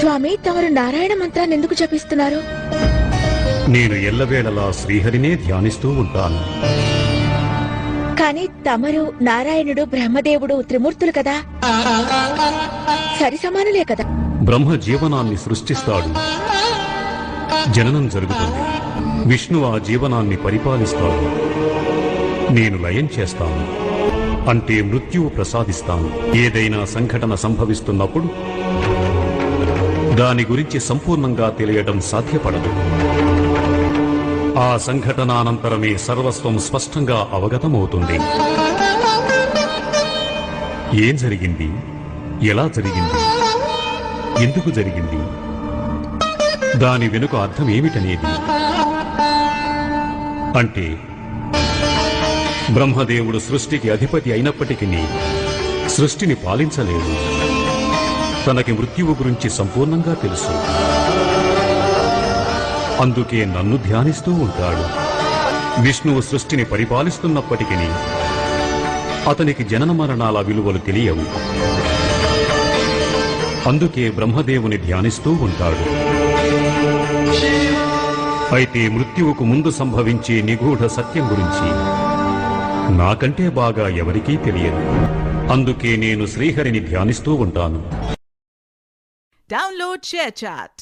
స్వామి, తమరు నారాయణ మంత్రాన్ని ఎందుకు జపిస్తున్నారు? నేను ఎల్లవేళలా శ్రీహరినే ధ్యానిస్తూ ఉంటాను. కానీ తమరు, నారాయణుడు, బ్రహ్మదేవుడు త్రిమూర్తులు కదా, సరి సమానులే కదా. బ్రహ్మ జీవనాన్ని సృష్టిస్తాడు, జననం జరుగుతుంది. విష్ణు ఆ జీవనాన్ని పరిపాలిస్తాడు. నేను లయం చేస్తాను, అంటే మృత్యువు ప్రసాదిస్తాను. ఏదైనా సంఘటన సంభవిస్తున్నప్పుడు దాని గురించి సంపూర్ణంగా తెలియడం సాధ్యపడదు. ఆ సంఘటనానంతరమే సర్వస్వం స్పష్టంగా అవగతమవుతుంది. ఏం జరిగింది, ఎలా జరిగింది, ఎందుకు జరిగింది, దాని వెనుక అర్థం ఏమిటనేది. అంటే బ్రహ్మదేవుడు సృష్టికి అధిపతి అయినప్పటికీ సృష్టిని పాలించలేడు. తనకి మృత్యువు గురించి సంపూర్ణంగా తెలుసు. అందుకే నన్ను ధ్యానిస్తూ ఉంటాడు. విష్ణువు సృష్టిని పరిపాలిస్తున్నప్పటికీ అతనికి జనన మరణాల విలువలు తెలియవు. అందుకే బ్రహ్మదేవుని ధ్యానిస్తూ ఉంటాడు. అయితే మృత్యువుకు ముందు సంభవించే నిగూఢ సత్యం గురించి నాకంటే బాగా ఎవరికీ తెలియదు. అందుకే నేను శ్రీహరిని ధ్యానిస్తూ ఉంటాను. Download ShareChat.